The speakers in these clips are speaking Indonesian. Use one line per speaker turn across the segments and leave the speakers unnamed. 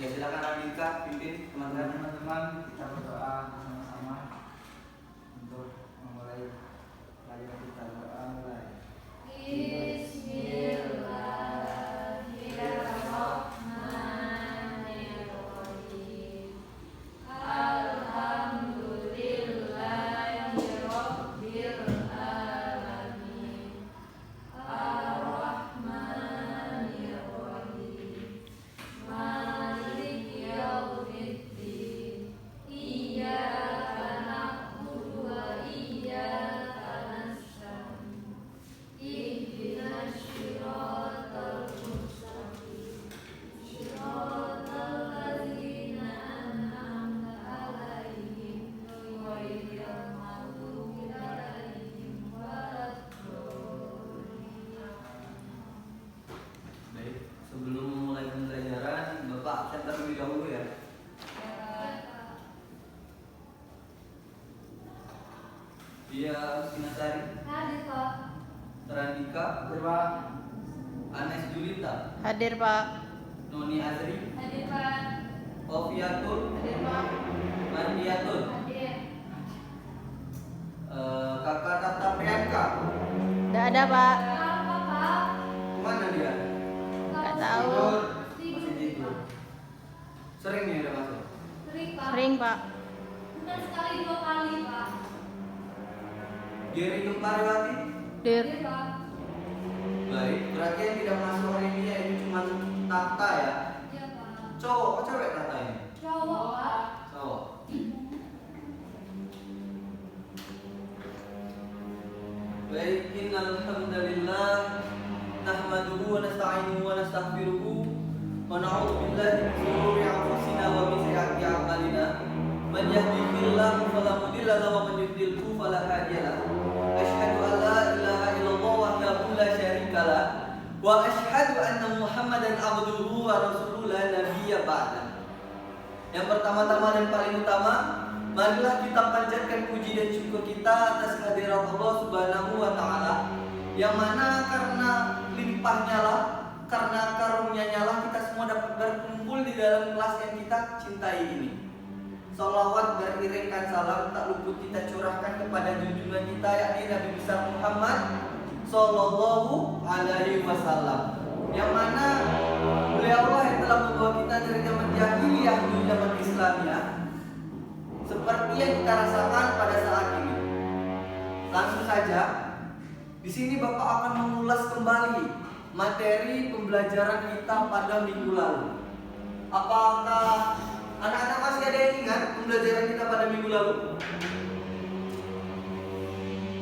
Ya silakan Andika pimpin teman-teman.
Teman-teman, kita berdoa bersama-sama untuk memulai pelajaran kita. Doa mulai.
Bismillahirrahmanirrahim. Alhamdulillahirabbil alamin. Ar-Rahmanirrahim. Maliki yaumiddin. Iyyaka na'budu wa iyyaka nasta'in. Ihdinas siratal mustaqim. Siratal ladzina an'amta 'alaihim ghairil maghdubi 'alaihim waladdallin.
Baik, sebelum memulai pembelajaran, Bapak absen terlebih dahulu ya. Dia Sinasari,
Hadir Pak.
Terandika,
Berdoa.
Anes Julita,
Hadir Pak.
Noni Azri,
Hadir Pak.
Oviatul,
Hadir Pak.
Mardiatul,
Hadir.
Kakak Tata Priyanka.
Tidak ada Pak.
Apa Pak?
Kemana dia?
Nggak tahu.
Tidur, masih tidur. Sering nih udah masuk.
Sering Pak.
Sering Pak.
Benar sekali 2 kali Pak.
Geri Kempariwati.
Dir.
Hadir Pak.
Baik, berarti yang tidak masuk hari ini yaitu cuma Tata ya.
Iya Pak.
Cowok, kok cewek Tata ini?
Cowok Pak.
Cowok. Baik, innal hamdalillah nahmaduhu wa nasta'inuhu wa nastaghfiruhu wa na'udzu billahi min shururi anfusina wa min sayyiati a'malina. Man yahdihillahu fala mudilla lahu wa man yudlilhu fala hadiya lahu. Asyhadu an la ilaha illallah wahdahu la syarika lah wa asyhadu anna Muhammadan abduhu wa rasuluhu la nabiyya ba'da. Yang pertama-tama dan paling utama, marilah kita panjatkan puji dan syukur kita atas kehadirat Allah Subhanahu wa taala, yang mana karena limpahnya lah, karena karunia-Nya lah kita semua dapat berkumpul di dalam kelas yang kita cintai ini. Salawat beriringkan salam tak luput kita curahkan kepada junjungan kita yakni Nabi besar Muhammad sallallahu alaihi wasallam, yang mana beliau lah yang telah membawa kita dari zaman jahiliyah menuju zaman Islamiyah seperti yang kita rasakan pada saat ini. Langsung saja, di sini Bapak akan mengulas kembali materi pembelajaran kita pada minggu lalu. Apakah anak-anak masih ada yang ingat pembelajaran kita pada minggu lalu?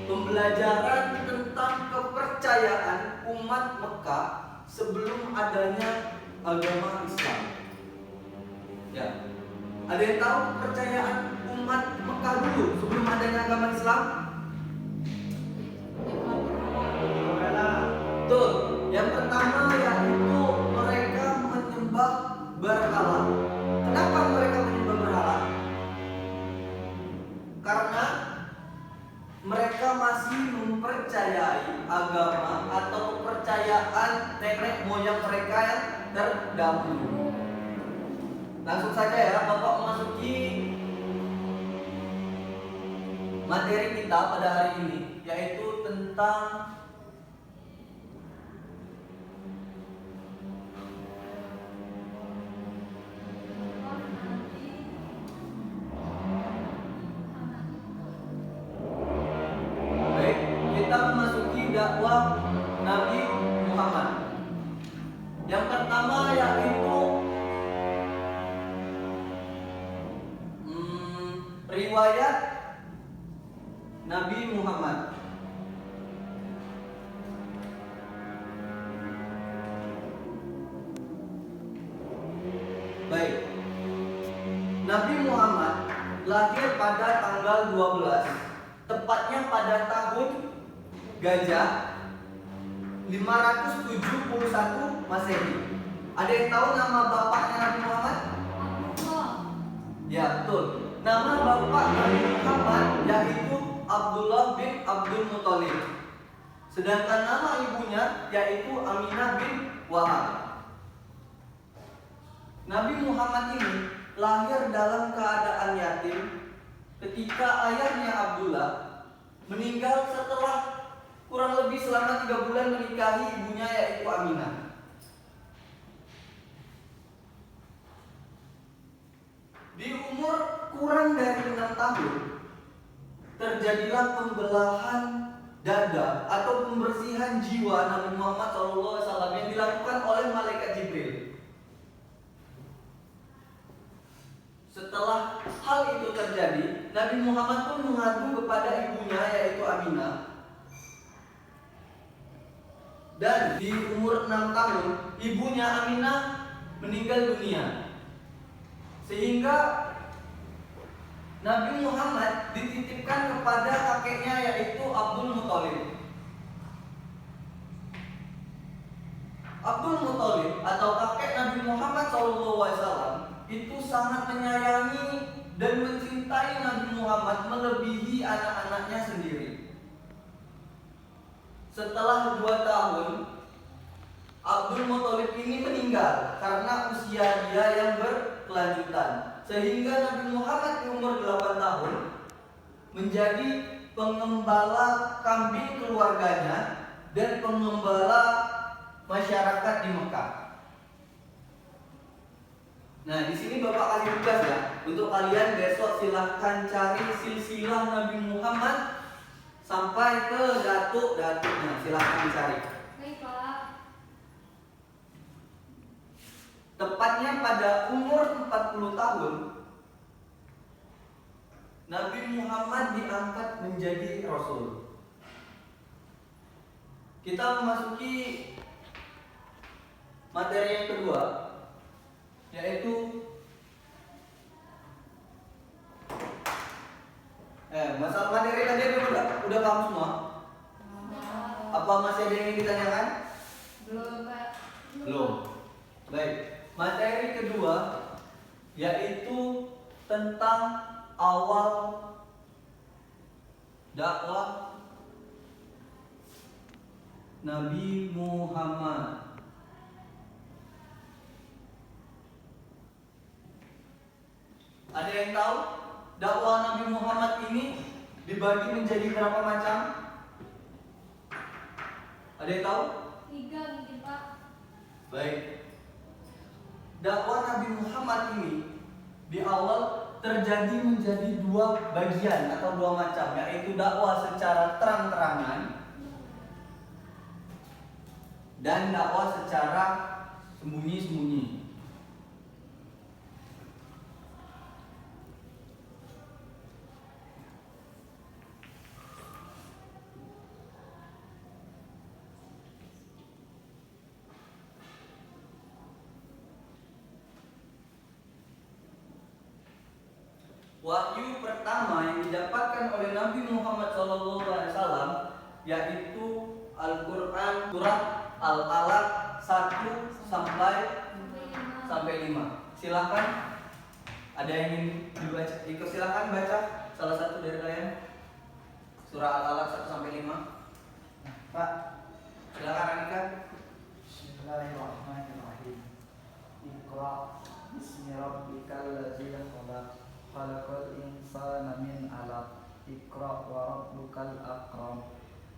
Pembelajaran tentang kepercayaan umat Mekah sebelum adanya agama Islam. Ya. Ada yang tahu kepercayaan umat Mekah dulu sebelum adanya agama Islam? Betul. Yang pertama yaitu mereka menyembah berhala. Kenapa mereka menyembah berhala? Karena mereka masih mempercayai agama atau kepercayaan nenek moyang mereka yang terdahulu. Langsung saja ya, Bapak memasuki materi kita pada hari ini, yaitu tentang dakwah Nabi Muhammad. Yang pertama yaitu riwayat Nabi Muhammad. Baik. Nabi Muhammad lahir pada tanggal 12, tepatnya pada tahun Gajah 571 Masehi. Ada yang tahu nama bapaknya Nabi Muhammad? Ya, betul. Nama bapak Nabi Muhammad yaitu Abdullah bin Abdul Muthalib. Sedangkan nama ibunya yaitu Aminah bin Wahab. Nabi Muhammad ini lahir dalam keadaan yatim ketika ayahnya Abdullah meninggal setelah kurang lebih selama 3 bulan menikahi ibunya yaitu Aminah. Di umur kurang dari 6 tahun terjadilah pembelahan dada atau pembersihan jiwa Nabi Muhammad SAW yang dilakukan oleh malaikat Jibril. Setelah hal itu terjadi, Nabi Muhammad pun mengadu kepada ibunya yaitu Aminah. Dan di umur 6 tahun, ibunya Aminah meninggal dunia. Sehingga Nabi Muhammad dititipkan kepada kakeknya yaitu Abdul Muthalib. Abdul Muthalib atau kakek Nabi Muhammad SAW itu sangat menyayangi dan mencintai Nabi Muhammad melebihi anak-anaknya sendiri. Setelah 2 tahun, Abdul Muthalib ini meninggal karena usia dia yang berkelanjutan. Sehingga Nabi Muhammad di umur 8 tahun menjadi pengembala kambing keluarganya dan pengembala masyarakat di Mekah. Nah, di sini Bapak kasih tugas ya untuk kalian besok silahkan cari silsilah Nabi Muhammad sampai ke datuk-datuknya, silahkan dicari.
Baik, Pak.
Tepatnya pada umur 40 tahun Nabi Muhammad diangkat menjadi Rasul. Kita memasuki materi yang kedua, yaitu masalah materi tadi udah paham semua? Apa masih ada yang ingin ditanyakan?
Belum, Pak.
Belum. Baik. Materi kedua yaitu tentang awal dakwah Nabi Muhammad. Ada yang tahu dakwah Nabi Muhammad ini dibagi menjadi berapa macam? Ada yang tahu?
3 mungkin, Pak.
Baik. Dakwah Nabi Muhammad ini di awal terjadi menjadi 2 bagian atau 2 macam, yaitu dakwah secara terang-terangan dan dakwah secara sembunyi-sembunyi. Wahyu pertama yang didapatkan oleh Nabi Muhammad SAW yaitu Al-Quran surat Al-Alaq 1 sampai 5. Silakan. Ada yang ingin dibaca? Ikut silakan baca salah satu dari kalian. Surah Al-Alaq 1 sampai 5.
Pak,
Silakan Anika.
Bismillahirrahmanirrahim. Iqra bismi rabbikal ladzi khalaq. Khalaqal insana min 'alaq. Iqra wa rabbukal akram.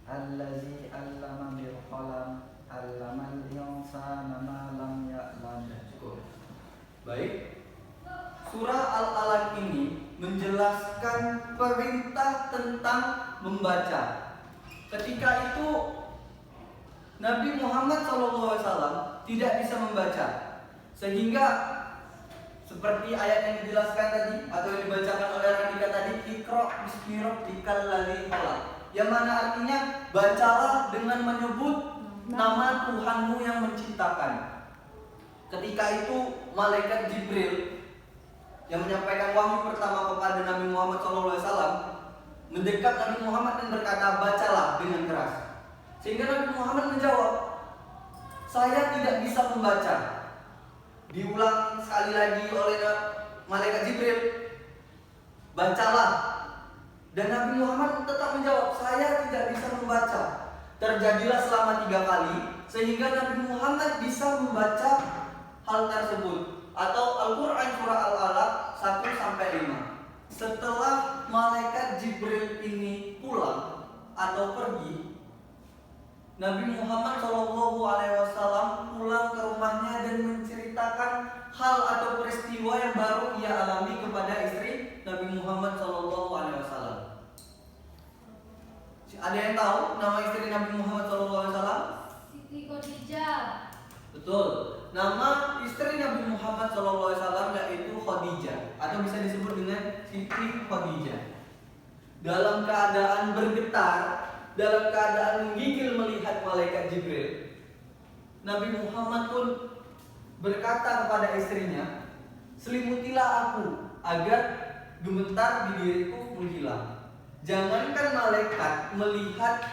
Allazi 'allama bil qalam. 'Allamal insana ma lam ya'lam.
Cukup. Baik. Surah Al-Alaq ini menjelaskan perintah tentang membaca. Ketika itu Nabi Muhammad SAW tidak bisa membaca, sehingga seperti ayat yang dijelaskan tadi atau yang dibacakan oleh Radika tadi, Iqra bismi rabbikal ladzi khalaq, yang mana artinya bacalah dengan menyebut nama Tuhanmu yang menciptakan. Ketika itu malaikat Jibril yang menyampaikan wahyu pertama kepada Nabi Muhammad SAW mendekat Nabi Muhammad dan berkata, bacalah dengan keras. Sehingga Nabi Muhammad menjawab, saya tidak bisa membaca. Diulang sekali lagi oleh malaikat Jibril, bacalah. Dan Nabi Muhammad tetap menjawab, saya tidak bisa membaca. Terjadilah selama 3 kali sehingga Nabi Muhammad bisa membaca hal tersebut atau Nabi Muhammad SAW pulang ke rumahnya dan menceritakan hal atau peristiwa yang baru ia alami kepada istri Nabi Muhammad SAW. Ada yang tahu nama istri Nabi Muhammad SAW?
Siti Khadijah.
Betul. Nama istri Nabi Muhammad SAW yaitu Khadijah, atau bisa disebut dengan Siti Khadijah. Dalam keadaan bergetar, dalam keadaan menggigil melihat malaikat Jibril, Nabi Muhammad pun berkata kepada istrinya, "Selimutilah aku agar gemetar di diriku menghilang." Jangankan malaikat melihat,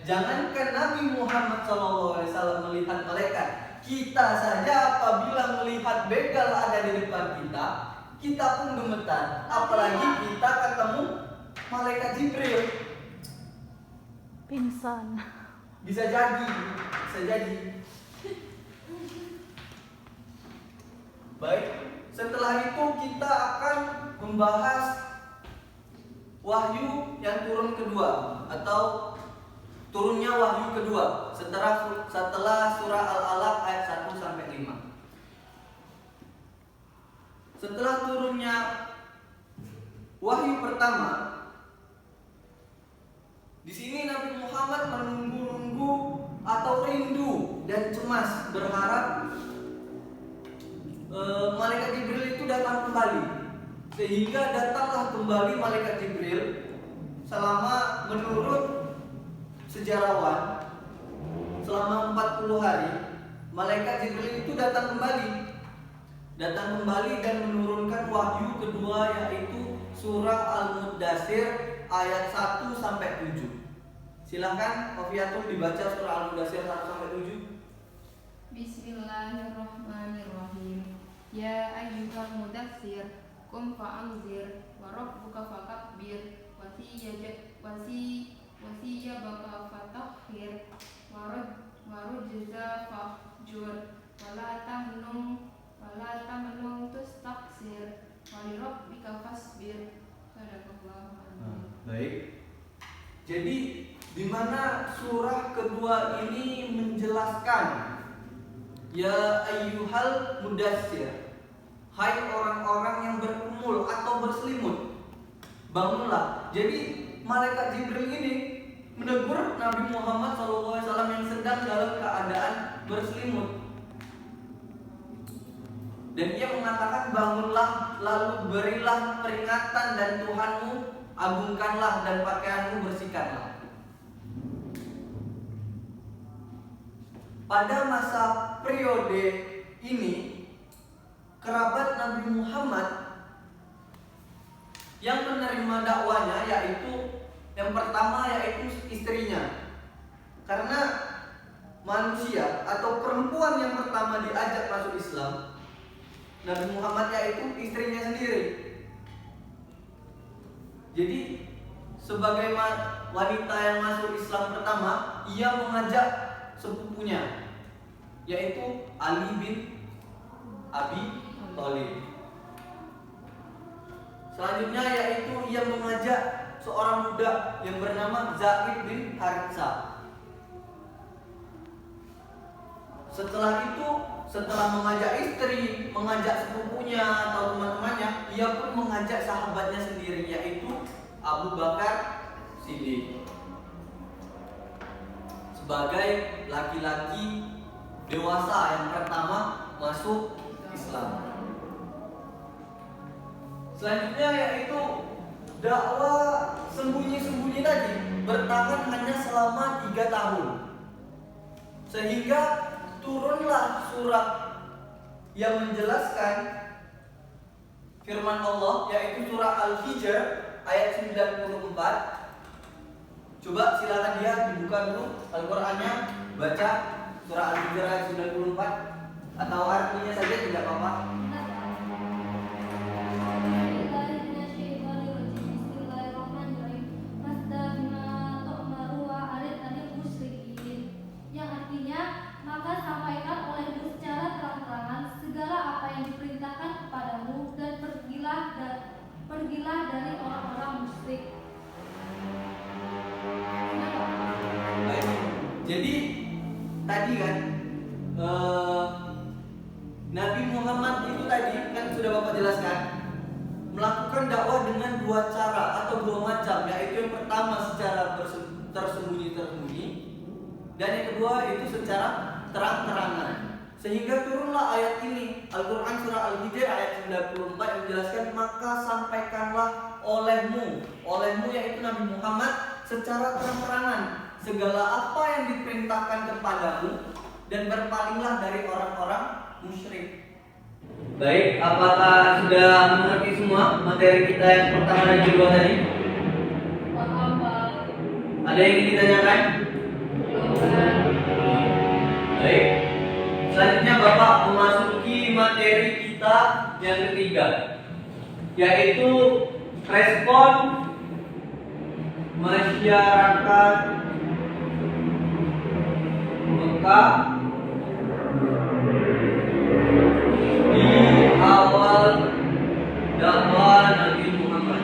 jangankan Nabi Muhammad SAW melihat malaikat, kita saja apabila melihat begal ada di depan kita, kita pun gemetar. Apalagi kita ketemu malaikat Jibril.
Pingsan.
Bisa jadi, bisa jadi. Baik, setelah itu kita akan membahas wahyu yang turun kedua, atau turunnya wahyu kedua setelah surah Al-Alaq ayat 1 sampai 5. Setelah turunnya wahyu pertama, di sini Nabi Muhammad menunggu-nunggu atau rindu dan cemas berharap malaikat Jibril itu datang kembali. Sehingga datanglah kembali malaikat Jibril selama, menurut sejarawan, selama 40 hari malaikat Jibril itu datang kembali dan menurunkan wahyu kedua, yaitu surah Al-Muddatsir ayat 1 sampai 7. Silahkan Kofiatul dibaca surah Al-Muddatsir 1 sampai 7.
Bismillahirrahmanirrahim. Ya ayyuhal mudatsir, qum fa'anzir wa rabbuka fakabbir wasiyabaka fatahhir warujza fahjur wala tamnun tustaksir walirabbika fasbir. Sadaqallahu azim.
Baik. Jadi di mana surah kedua ini menjelaskan, ya ayyuhal mudatsir, hai orang-orang yang berkumul atau berselimut, bangunlah. Jadi malaikat Jibril ini menegur Nabi Muhammad SAW yang sedang dalam keadaan berselimut. Dan ia mengatakan, bangunlah, lalu berilah peringatan dan Tuhanmu agungkanlah dan pakaianmu bersihkanlah. Pada masa periode ini, kerabat Nabi Muhammad yang menerima dakwanya yaitu yang pertama yaitu istrinya. Karena manusia atau perempuan yang pertama diajak masuk Islam Nabi Muhammad yaitu istrinya sendiri. Jadi sebagai wanita yang masuk Islam pertama, ia mengajak sepupunya yaitu Ali bin Abi Thalib. Selanjutnya yaitu ia mengajak seorang budak yang bernama Zaid bin Haritsah. Setelah itu, setelah mengajak istri, mengajak sepupunya atau teman-temannya, ia pun mengajak sahabatnya sendiri yaitu Abu Bakar Siddiq sebagai laki-laki dewasa yang pertama masuk Islam. Selanjutnya yaitu dakwah sembunyi-sembunyi tadi bertahan hanya selama 3 tahun, sehingga turunlah surat yang menjelaskan firman Allah yaitu surah Al-Hijr ayat 94. Coba silakan dia dibuka dulu Al-Qur'annya, baca surah Al-Hijr ayat 94 atau artinya saja tidak apa-apa.
Yang artinya, maka sampaikan olehmu secara terang-terangan segala apa yang diperintahkan kepadamu dan pergilah dari orang-orang musyrik.
Baik. Jadi Nabi Muhammad itu tadi kan sudah Bapak jelaskan, melakukan dakwah dengan dua cara atau dua macam, yaitu yang pertama secara tersembunyi-tersembunyi, dan yang kedua itu secara terang-terangan. Sehingga turunlah ayat ini, Al-Quran surah Al-Hijr ayat 94 yang menjelaskan, maka sampaikanlah olehmu yaitu Nabi Muhammad secara terang-terangan segala apa yang diperintahkan kepadamu dan berpalinglah dari orang-orang musyrik. Baik, apakah sudah mengerti semua materi kita yang pertama dan kedua tadi?
Paham, Pak.
Ada yang ingin ditanyakan? Baik. Selanjutnya Bapak memasuki materi kita yang ketiga, yaitu respon masyarakat Mekah di awal dakwah Nabi Muhammad.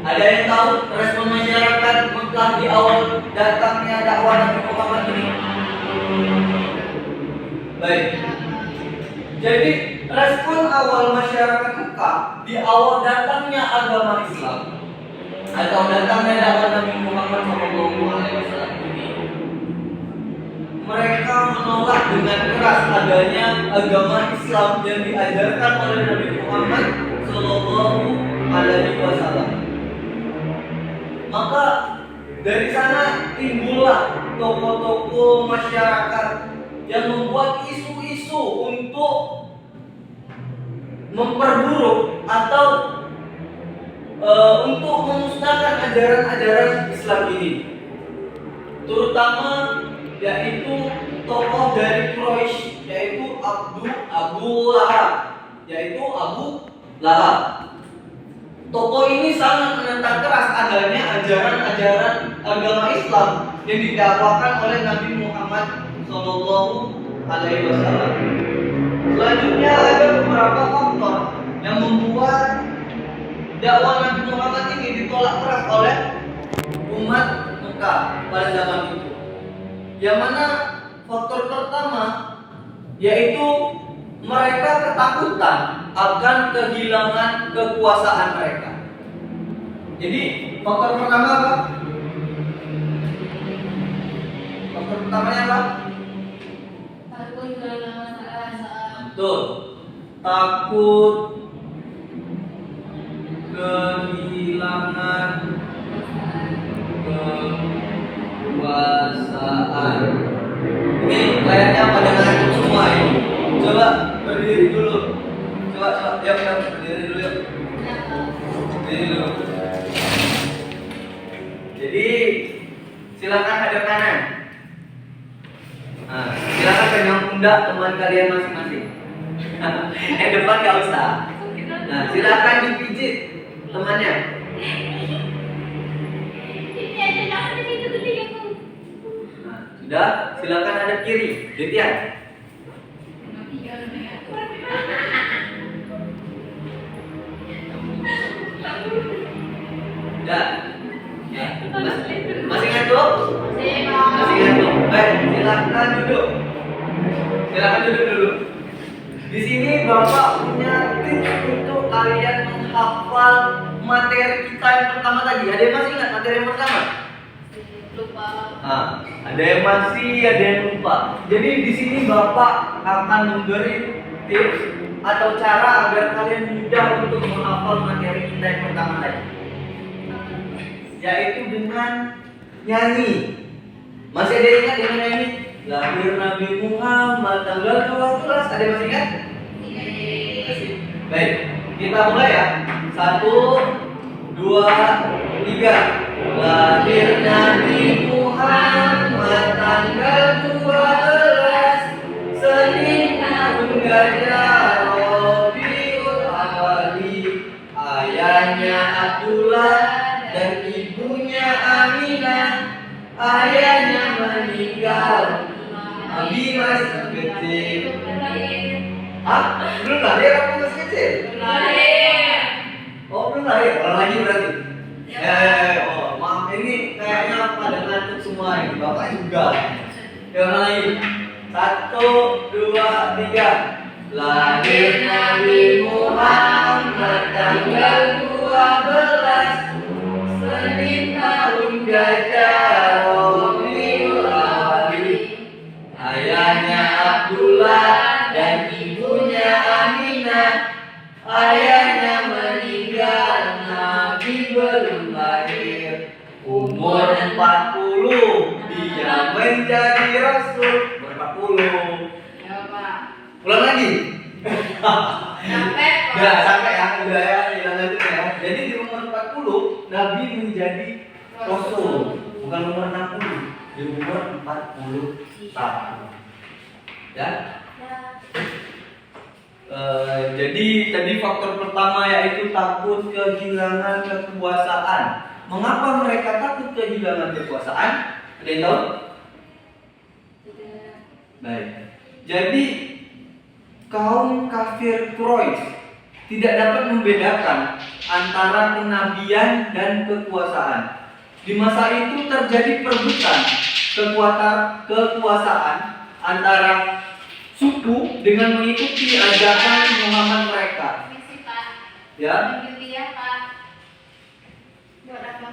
Ada yang tahu respon masyarakat Mekah di awal datangnya dakwah Nabi Muhammad ini? Baik. Jadi respon awal masyarakat Mekah di awal datangnya agama Islam atau datangnya dakwah Nabi Muhammad SAW ini, mereka menolak dengan keras adanya agama Islam yang diajarkan oleh Nabi Muhammad SAW. Maka dari sana timbullah tokoh-tokoh masyarakat yang membuat isu-isu untuk memperburuk atau untuk memusnahkan ajaran-ajaran Islam ini, terutama yaitu tokoh dari Quraisy, yaitu Abu Lahab. Tokoh ini sangat menentang keras adanya ajaran-ajaran agama Islam yang didakwakan oleh Nabi Muhammad SAW. Selanjutnya ada beberapa faktor yang membuat dakwah Nabi Muhammad ini ditolak keras oleh umat Mekah pada zaman itu. Yang mana faktor pertama yaitu mereka ketakutan akan kehilangan kekuasaan mereka. Jadi faktor pertama apa? Faktor pertamanya apa?
Takut kehilangan kekuasaan.
Betul. Takut kehilangan kekuasaan. Ini kayaknya pada ngantuk semua ini. Coba berdiri dulu. Coba, ya berdiri dulu yuk. Berdiri dulu. Jadi silakan hadap kanan. Nah, silakan pegang pundak teman kalian masing-masing. Yang depan nggak usah. Nah, silakan dipijit temannya. Nah, sudah, silakan hadap kiri. Ditian. Sudah. Ya. Masih ngantuk? Masih ngantuk. Baik, silakan duduk. Silakan duduk dulu. Di sini Bapak punya tips untuk kalian menghafal materi kita yang pertama tadi. Ada yang masih ingat materi yang pertama?
Lupa.
Nah, ada yang masih, ada yang lupa. Jadi di sini Bapak akan memberi tips atau cara agar kalian mudah untuk menghafal materi kita yang pertama tadi, yaitu dengan nyanyi. Masih ada yang ingat dengan nyanyi? Lahir Nabi Muhammad tanggal 12. Ada yang masih ingat? Masih. Baik, kita mulai ya. 1, 2, 3. Lahir Nabi Muhammad tanggal 12 Senin tahun Gajah Rabiul Awali. Ayahnya Abdullah dan ibunya Aminah. Ayahnya meninggal, Nabi masih kecil. Belum lahir apa masih kecil?
Lahir.
Oh, belum mulai ya? Orang lagi berarti? Oh, maaf ini kayaknya pada ngantuk semua ini. Bapak juga. Ya, orang lagi. 1, 2, 3. Lahir Nabi Muhammad tanggal 12 Senin tahun Gajah Rabiul Awal. Ayahnya Abdullah dan ibunya Aminah. Ayahnya meninggal, Nabi belum lahir. Umur 40, dia menjadi Rasul. Umur 40.
Ya Pak.
Ulang lagi.
Sampai Pak.
Udah sampai ya, udah ya, hilang aja ya. Jadi di umur 40 Nabi menjadi Rasul, bukan umur 60, di umur 40 tahun. Ya. Jadi tadi faktor pertama yaitu takut kehilangan kekuasaan. Mengapa mereka takut kehilangan kekuasaan? Ada yang tahu? Baik. Jadi kaum kafir Quraisy tidak dapat membedakan antara kenabian dan kekuasaan. Di masa itu terjadi perebutan kekuasaan antara suku dengan mengikuti ajakan Muhammad mereka.
Misi Pak.
Ya,
Mengikuti ya Pak. Buat apa?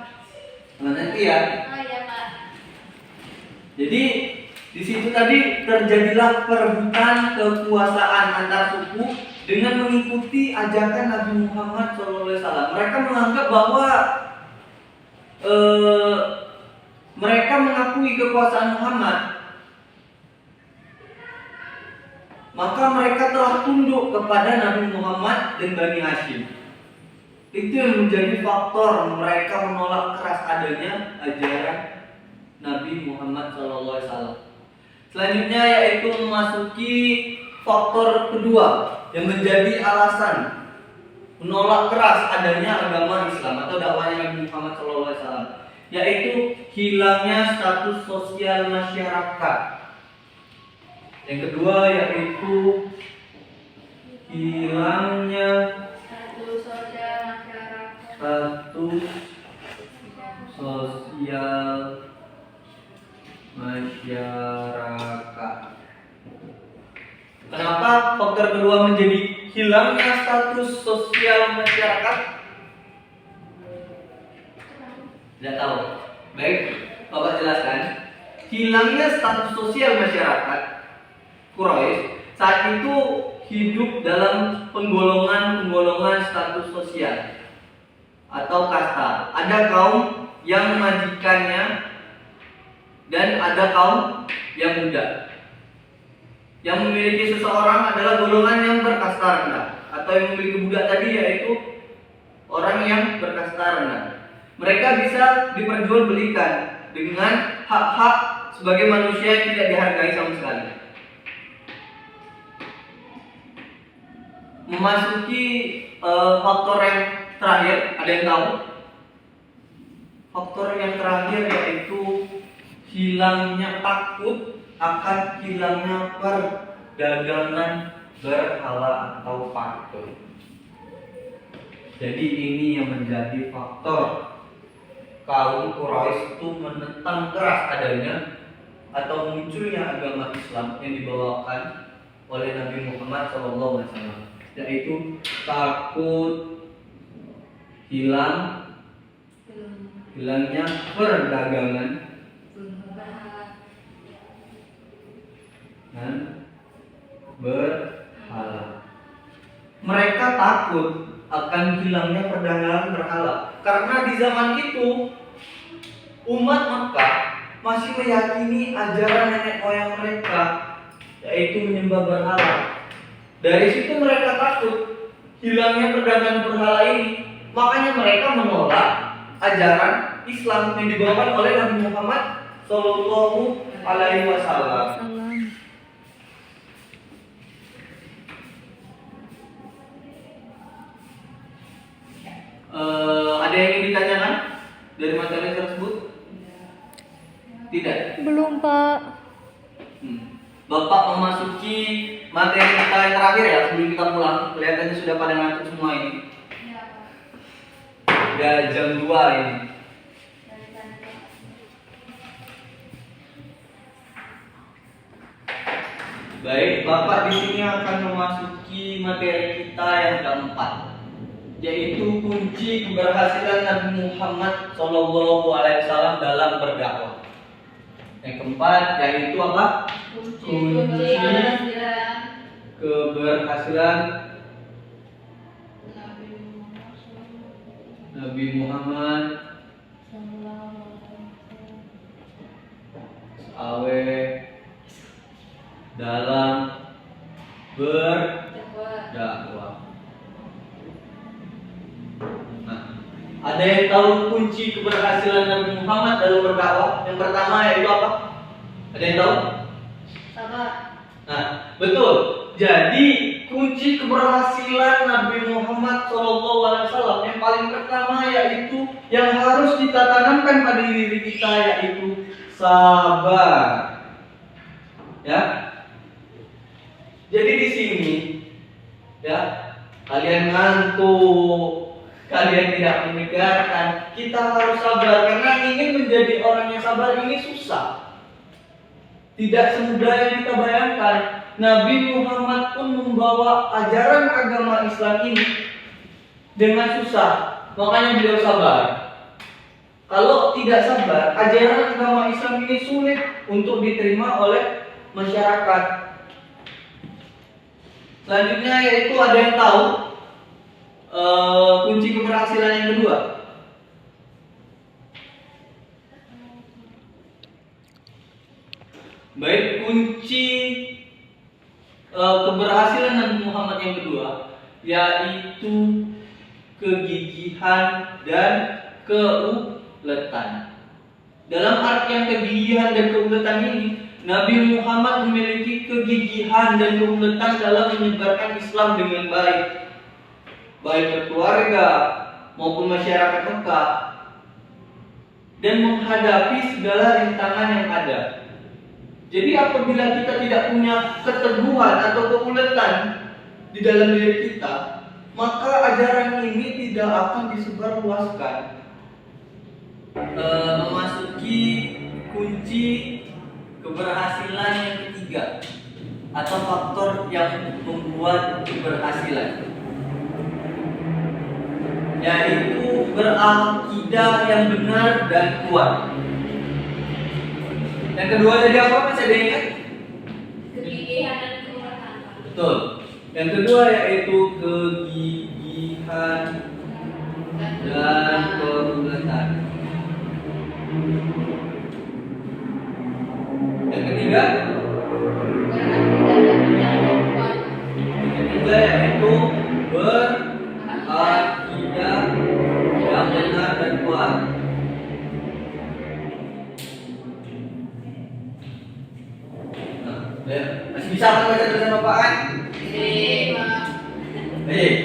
nanti ya.
Oh iya Pak.
Jadi di situ tadi terjadilah perebutan kekuasaan antar suku dengan mengikuti ajakan Nabi Muhammad SAW. Mereka menganggap bahwa mereka mengakui kekuasaan Muhammad, maka mereka telah tunduk kepada Nabi Muhammad dan Bani Hashim. Itu yang menjadi faktor mereka menolak keras adanya ajaran Nabi Muhammad SAW. Selanjutnya yaitu memasuki faktor kedua yang menjadi alasan menolak keras adanya agama Islam atau dakwahnya Nabi Muhammad SAW, yaitu hilangnya status sosial masyarakat. Yang kedua yaitu hilangnya
Status sosial masyarakat.
status sosial masyarakat. Kenapa faktor kedua menjadi hilangnya status sosial masyarakat? Tidak tahu. Baik, Bapak jelaskan. Hilangnya status sosial masyarakat Quraisy saat itu hidup dalam penggolongan status sosial atau kasta. Ada kaum yang majikannya dan ada kaum yang muda. Yang memiliki seseorang adalah golongan yang berkasta rendah, atau yang memiliki budak tadi yaitu orang yang berkasta rendah. Mereka bisa diperjualbelikan dengan hak-hak sebagai manusia yang tidak dihargai sama sekali. Memasuki faktor yang terakhir, ada yang tahu? Faktor yang terakhir yaitu hilangnya takut akan hilangnya perdagangan berhala atau patung. Jadi ini yang menjadi faktor kaum Quraisy itu menentang keras adanya atau munculnya agama Islam yang dibawakan oleh Nabi Muhammad SAW, yaitu takut hilangnya perdagangan dan berhala. Mereka takut akan hilangnya perdagangan berhala karena di zaman itu umat Mekah masih meyakini ajaran nenek moyang mereka, yaitu menyembah berhala. Dari situ mereka takut hilangnya perdagangan berhala ini, makanya mereka menolak ajaran Islam yang dibawakan oleh Nabi Muhammad Sallallahu Alaihi Wasallam. Ada yang ingin ditanyakan dari materi tersebut? Tidak.
Belum, Pak.
Bapak memasuki materi kita yang terakhir ya sebelum kita pulang. Kelihatannya sudah pada ngantuk semua ini. Udah jam 2 ini. Baik, Bapak di sini akan memasuki materi kita yang keempat, yaitu kunci keberhasilan Nabi Muhammad SAW dalam berdakwah. Yang keempat yaitu apa? Kunci keberhasilan Nabi Muhammad dalam berdakwah. Nah, ada yang tahu kunci keberhasilan Nabi Muhammad dalam berdakwah? Yang pertama yaitu apa? Ada yang tahu?
Sabar.
Nah, betul. Jadi kunci keberhasilan Nabi Muhammad SAW yang paling pertama yaitu yang harus kita tanamkan pada diri kita yaitu sabar. Ya. Jadi di sini, ya, kalian ngantuk, kalian tidak mendengarkan, kita harus sabar karena ingin menjadi orang yang sabar ini susah. Tidak semudah yang kita bayangkan. Nabi Muhammad pun membawa ajaran agama Islam ini dengan susah, makanya beliau sabar. Kalau tidak sabar, ajaran agama Islam ini sulit untuk diterima oleh masyarakat. Selanjutnya yaitu ada yang tahu kunci keberhasilan yang kedua. Baik, kunci keberhasilan Nabi Muhammad yang kedua yaitu kegigihan dan keuletan. Dalam artian kegigihan dan keuletan ini, Nabi Muhammad memiliki kegigihan dan keuletan dalam menyebarkan Islam dengan baik ke keluarga maupun masyarakat Mekah, dan menghadapi segala rintangan yang ada. Jadi apabila kita tidak punya keteguhan atau keuletan di dalam diri kita, maka ajaran ini tidak akan disebarluaskan. Memasuki kunci keberhasilan yang ketiga atau faktor yang membuat keberhasilan, yaitu berakidah yang benar dan kuat. Yang kedua tadi apa? Masih ada yang ingat?
Kegigihan dan keuletan.
Betul. Yang kedua yaitu kegigihan dan keuletan. Yang ketiga yaitu berakidah yang benar dan kuat. Masih bisa kan baca tulisan Bapak kan? Baik.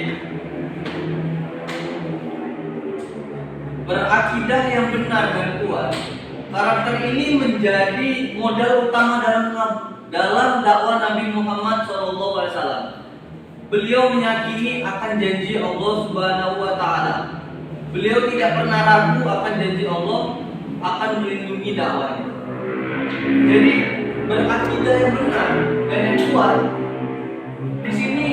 Berakidah yang benar dan kuat. Karakter ini menjadi modal utama dalam dakwah Nabi Muhammad SAW. Beliau meyakini akan janji Allah Subhanahu wa Ta'ala. Beliau tidak pernah ragu akan janji Allah akan melindungi dakwahnya. Jadi berakidah yang benar dan yang kuat. Di sini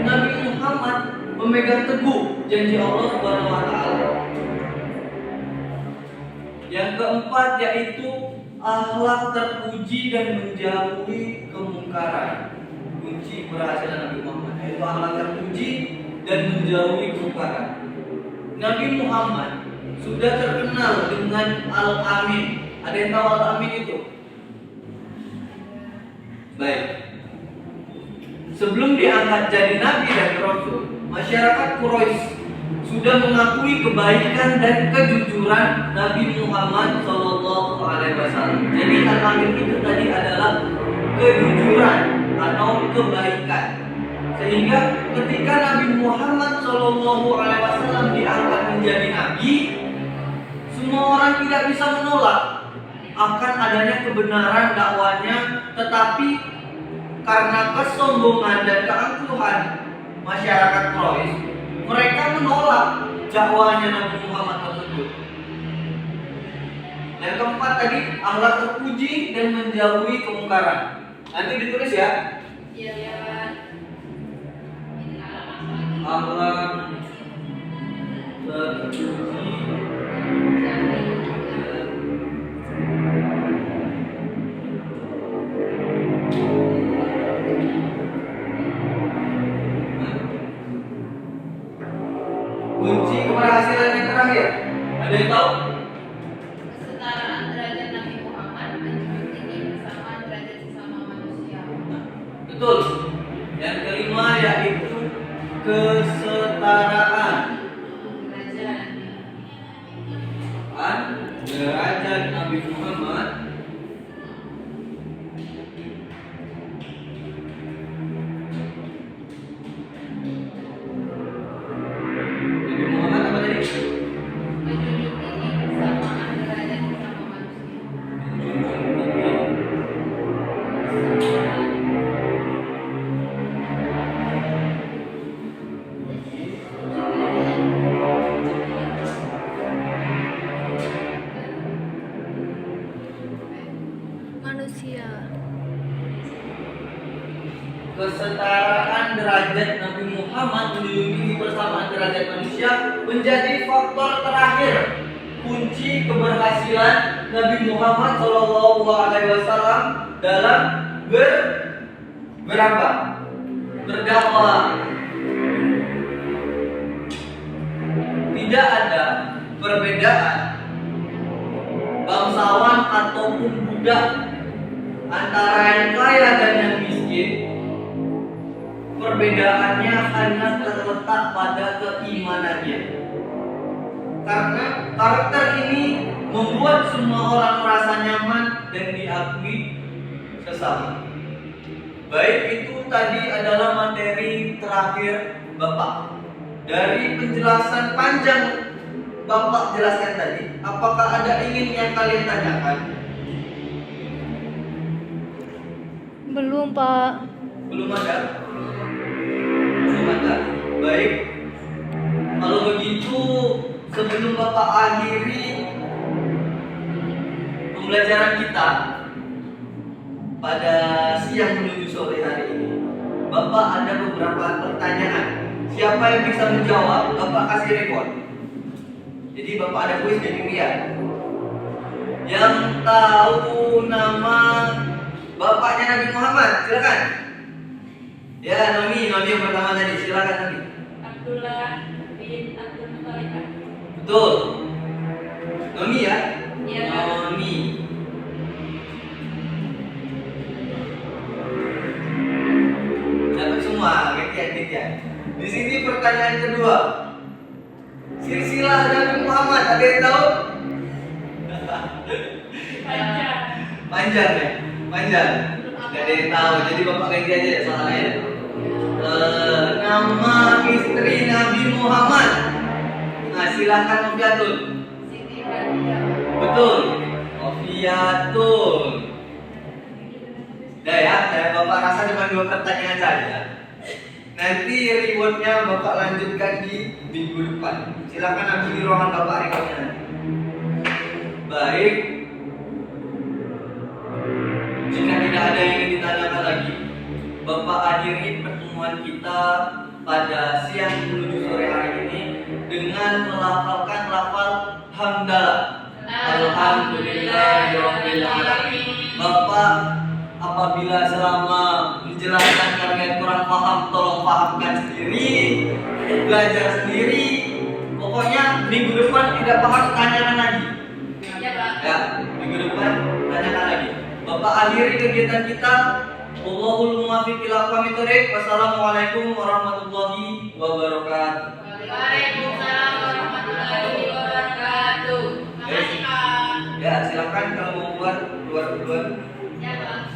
Nabi Muhammad memegang teguh janji Allah Subhanahu wa Ta'ala. Yang keempat yaitu akhlak terpuji dan menjauhi kemungkaran. Kunci keberhasilan Nabi Muhammad yaitu akhlak terpuji dan menjauhi kemungkaran. Nabi Muhammad sudah terkenal dengan Al-Amin. Ada yang tahu Al-Amin itu? Baik. Sebelum diangkat jadi nabi dan rasul, masyarakat Quraisy sudah mengakui kebaikan dan kejujuran Nabi Muhammad SAW. Jadi Al-Amin itu tadi adalah kejujuran atau kebaikan. Sehingga ketika Nabi Muhammad SAW diangkat menjadi nabi, semua orang tidak bisa menolak akan adanya kebenaran dakwanya, tetapi karena kesombongan dan keangkuhan masyarakat Quraisy, mereka menolak dakwahnya Nabi Muhammad keempat tadi akhlak terpuji dan menjauhi kemungkaran. Nanti ditulis ya.
Iya, ya, Pak.
Akhlak terpuji kunci keberhasilan yang terakhir. Ada yang tahu?
Kesetaraan derajat Nabi Muhammad menjunjung tinggi kesamaan derajat sesama manusia.
Betul. Yang kelima yaitu kesetaraan derajat Nabi Muhammad apa tadi?
Menjunjung tinggi kesamaan derajat sesama manusia.
Manusia.
Kesetaraan derajat Nabi Muhammad menjunjung tinggi persamaan derajat manusia menjadi faktor terakhir kunci keberhasilan Nabi Muhammad SAW dalam berapa? Berdakwah. Tidak ada perbedaan bangsawan ataupun budak antara yang kaya dan yang miskin. Perbedaannya hanya terletak pada keimanannya. Karena karakter ini membuat semua orang merasa nyaman dan diakui sesama. Baik, itu tadi adalah materi terakhir Bapak. Dari penjelasan panjang Bapak jelaskan tadi, apakah ada ingin yang kalian tanyakan?
Belum, Pak.
Belum ada? Belum ada? Baik. Kalau begitu, sebelum Bapak akhiri pembelajaran kita pada siang menuju sore hari ini, Bapak ada beberapa pertanyaan. Siapa yang bisa menjawab, Bapak kasih rekor. Jadi Bapak ada kuis jadi lihat. Yang tahu nama bapaknya Nabi Muhammad, silakan. Ya, Noni yang pertama tadi, silakan Noni.
Abdullah bin Abdul Muthalib.
Betul. Noni ya?
Iya.
Noni. Dapat semua, gantian. Di sini pertanyaan kedua. Silsilah Nabi Muhammad, ada yang tahu? Panjang ya? Panjang. Gak ada yang tahu, jadi Bapak ganti aja ya soalnya. Nama istri Nabi Muhammad. Nah, silakan Noviatul.
Siti Khadijah.
Betul. Noviatul. Udah ya, Bapak rasa cuma 2 pertanyaan saja. Nanti rewardnya Bapak lanjutkan di minggu depan. Silakan ambil di ruangan Bapak rewardnya nanti. Baik. Jika tidak ada yang ingin ditanyakan lagi, Bapak akhiri pertemuan kita pada siang menuju sore hari ini dengan melafalkan lafal hamdalah. Alhamdulillahirabbil alamin. Bapak, apabila selama menjelaskan kalian kurang paham, tolong pahamkan sendiri, belajar sendiri. Pokoknya minggu depan tidak paham, tanyakan lagi.
Ya, Pak.
Ya, minggu depan tanyakan lagi. Bapak akhiri kegiatan kita. Wallahul muwaffiq ila aqwamit thoriq. Wassalamualaikum warahmatullahi wabarakatuh.
Waalaikumsalam warahmatullahi wabarakatuh. Terima kasih, Pak.
Ya, silakan kalau mau keluar duluan.
Ya, Pak.